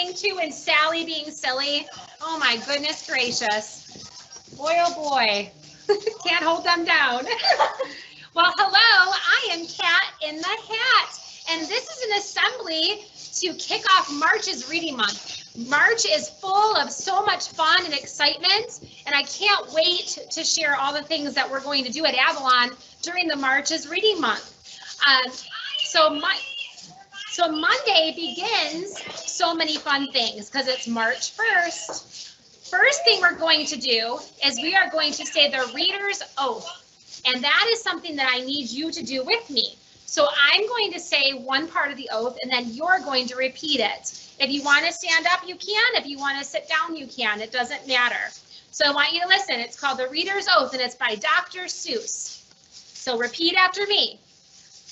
laughing too and Sally being silly. Oh my goodness gracious. Boy, oh boy. Can't hold them down. Well, hello, I am Kat in the Hat, and this is an assembly to kick off March's Reading Month. March is full of so much fun and excitement, and I can't wait to share all the things that we're going to do at Avalon during the March's Reading Month. So Monday begins so many fun things because it's March 1st. First thing we're going to do is we are going to say the Reader's Oath, and that is something that I need you to do with me. So I'm going to say one part of the oath, and then you're going to repeat it. If you want to stand up, you can. If you want to sit down, you can. It doesn't matter. So I want you to listen. It's called the Reader's Oath, and it's by Dr. Seuss. So repeat after me.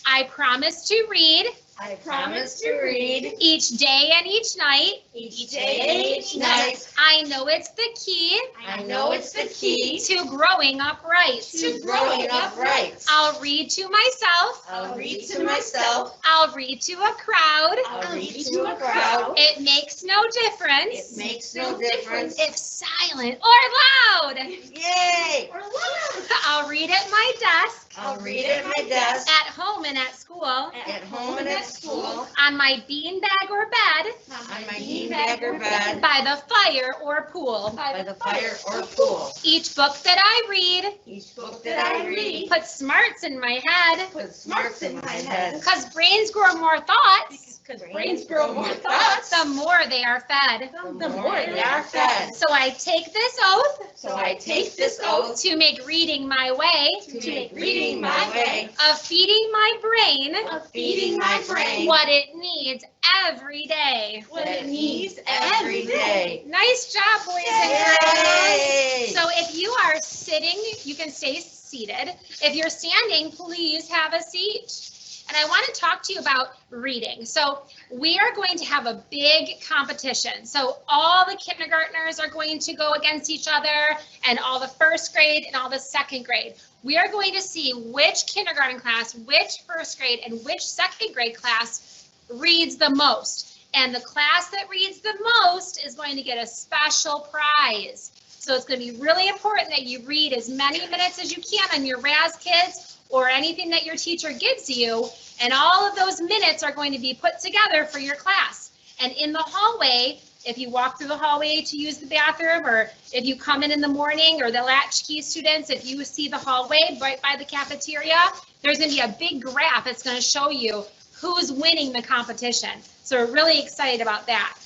I promise to read. I promise to read. Each day and each night. Each day and each night. I know it's the key. I know it's the key. To growing upright. To growing upright. I'll read to myself. I'll read to myself. I'll read to a crowd. I'll read to a crowd. It makes no difference. It makes no difference. If silent or loud. Yay! Or loud. I'll read at my desk. I'll read at my desk. At home and at school. At home and at school. On my beanbag or bed. On my beanbag or bed. By the fire or pool. By the fire or pool. Each book that I read. Each book that I read. Put smarts in my head. Put smarts in my head. Because brains grow more thoughts. Because brains grow more thoughts. The more they are fed. The more they are fed. So I take this oath. So I take this oath. To make reading my way. To make reading my way. Of feeding my brain. Of feeding my brain. What it needs every day. What it needs every day. Nice job, boys and Yay! girls. So if you are sitting, you can stay seated. If you're standing, please have a seat. And I want to talk to you about reading. So we are going to have a big competition. So all the kindergartners are going to go against each other, and all the first grade and all the second grade. We are going to see which kindergarten class, which first grade, and which second grade class reads the most. And the class that reads the most is going to get a special prize. So it's going to be really important that you read as many minutes as you can on your RAS Kids or anything that your teacher gives you, and all of those minutes are going to be put together for your class. And in the hallway, if you walk through the hallway to use the bathroom, or if you come in the morning, or the latchkey students, if you see the hallway right by the cafeteria, there's going to be a big graph that's going to show you who's winning the competition. So we're really excited about that.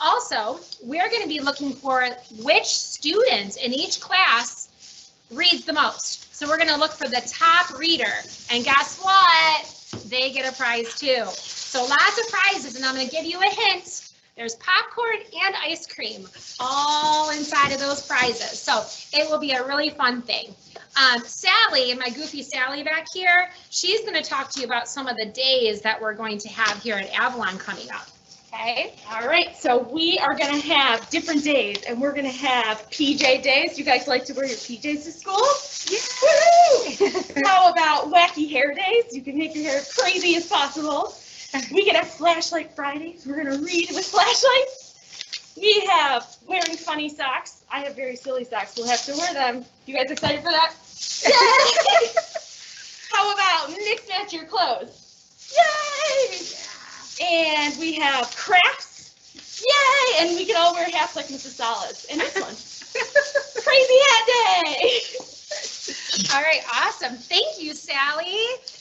Also, we're going to be looking for which student in each class reads the most. So we're going to look for the top reader, and guess what? They get a prize too. So lots of prizes, and I'm going to give you a hint. There's popcorn and ice cream all inside of those prizes. So it will be a really fun thing. Sally, my goofy Sally back here, she's going to talk to you about some of the days that we're going to have here at Avalon coming up. Okay. All right, so we are going to have different days, and we're going to have PJ days. You guys like to wear your PJs to school? Yeah. How about wacky hair days? You can make your hair crazy as possible. We can have flashlight Fridays. We're going to read with flashlights. We have wearing funny socks. I have very silly socks. We'll have to wear them. You guys excited for that? Yay! How about mix match your clothes? Yay! And we have crafts. Yay! And we can all wear hats like Mrs. Salas. And this one. Crazy hat day! All right, awesome. Thank you, Sally.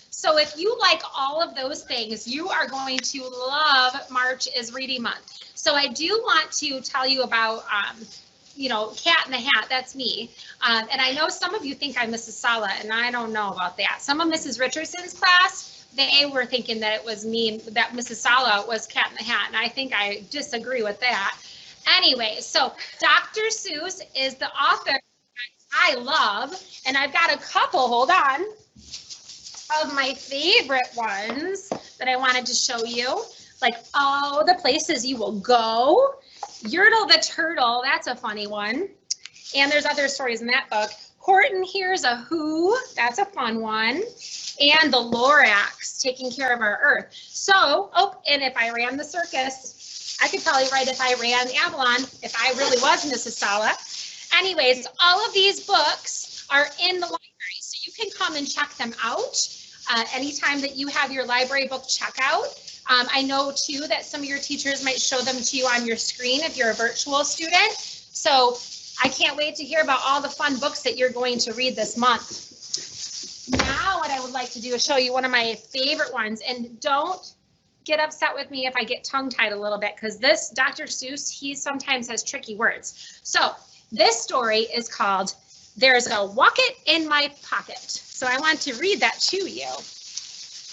So if you like all of those things, you are going to love March is Reading Month. So I do want to tell you about, Cat in the Hat, that's me. And I know some of you think I'm Mrs. Sala, and I don't know about that. Some of Mrs. Richardson's class, they were thinking that it was me, that Mrs. Sala was Cat in the Hat, and I think I disagree with that. Anyway, so Dr. Seuss is the author I love, and I've got a couple, hold on, of my favorite ones that I wanted to show you. Like, oh, the places you will go. Yertle the Turtle, that's a funny one. And there's other stories in that book. Horton Hears a Who, that's a fun one. And the Lorax, taking care of our earth. So, oh, and if I ran the circus, I could probably write if I ran Avalon, if I really was Mrs. Sala. Anyways, all of these books are in the library, so you can come and check them out anytime that you have your library book checkout. I know too that some of your teachers might show them to you on your screen if you're a virtual student. So I can't wait to hear about all the fun books that you're going to read this month. Now what I would like to do is show you one of my favorite ones, and don't get upset with me if I get tongue-tied a little bit, because this Dr. Seuss, he sometimes has tricky words. So this story is called There's a Wucket in My Pocket. So I want to read that to you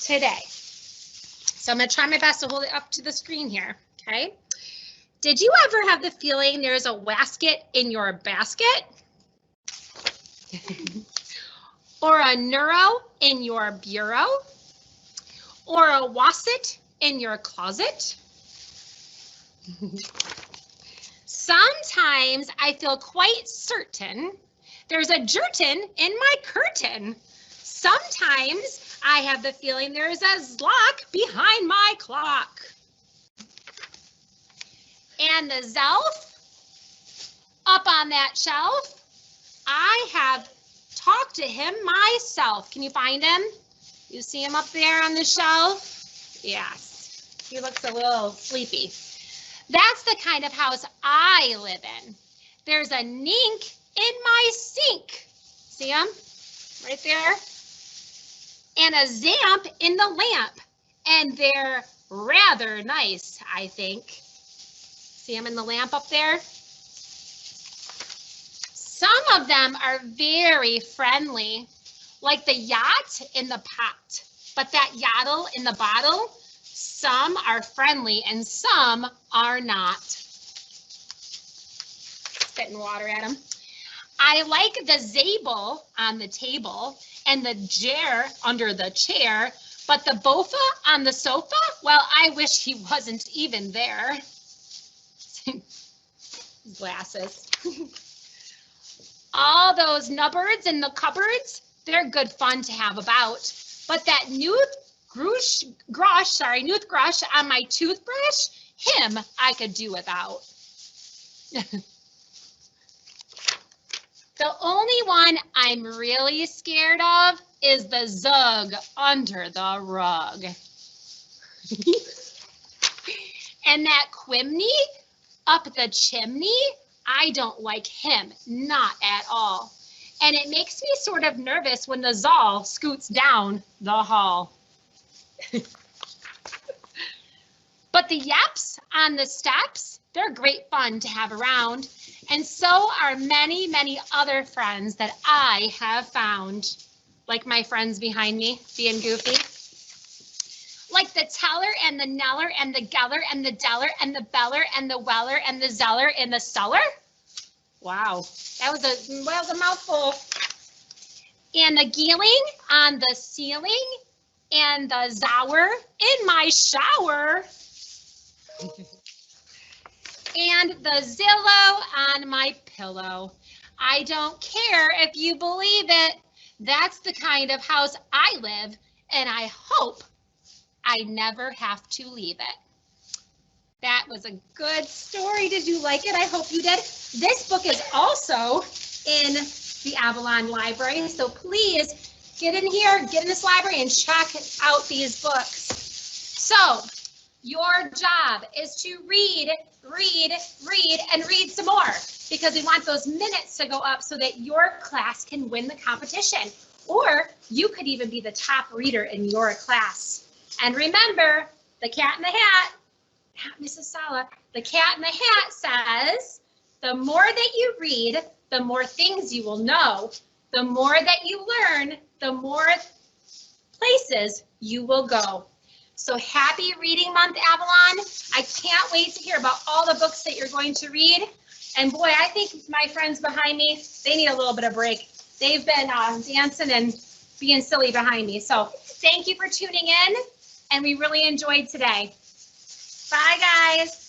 today. So I'm going to try my best to hold it up to the screen here, okay? Did you ever have the feeling there's a wasket in your basket? Or a neuro in your bureau? Or a wasset in your closet? Sometimes I feel quite certain there's a jerkin in my curtain. Sometimes I have the feeling there's a zlock behind my clock. And the zelf up on that shelf, I have talked to him myself. Can you find him? You see him up there on the shelf? Yes, he looks a little sleepy. That's the kind of house I live in. There's a nink in my sink. See him? Right there. And a zamp in the lamp. And they're rather nice, I think. See him in the lamp up there? Some of them are very friendly, like the yacht in the pot. But that yaddle in the bottle, some are friendly and some are not. Spitting water at him. I like the zabel on the table and the jar under the chair, but the bofa on the sofa, well, I wish he wasn't even there. Glasses. All those nubbirds in the cupboards, they're good fun to have about, but that Newthgrush on my toothbrush, him I could do without. The only one I'm really scared of is the zug under the rug. And that Quimney up the chimney, I don't like him, not at all. And it makes me sort of nervous when the Zal scoots down the hall. But the yaps on the steps, they're great fun to have around. And so are many, many other friends that I have found, like my friends behind me being goofy. Like the teller and the neller and the geller and the deller and the beller and the weller and the zeller in the cellar. Wow, that was a mouthful. And the geeling on the ceiling and the zower in my shower. And the Zillow on my pillow. I don't care if you believe it. That's the kind of house I live, and I hope I never have to leave it. That was a good story. Did you like it? I hope you did. This book is also in the Avalon Library, so please get in here, get in this library, and check out these books. So, your job is to read, and read some more, because we want those minutes to go up so that your class can win the competition. Or you could even be the top reader in your class. And remember, the cat in the hat, Mrs. Sala, the cat in the hat says, the more that you read, the more things you will know. The more that you learn, the more places you will go. So happy Reading Month, Avalon. I can't wait to hear about all the books that you're going to read. And boy, I think my friends behind me, they need a little bit of break. They've been dancing and being silly behind me. So thank you for tuning in, and we really enjoyed today. Bye, guys.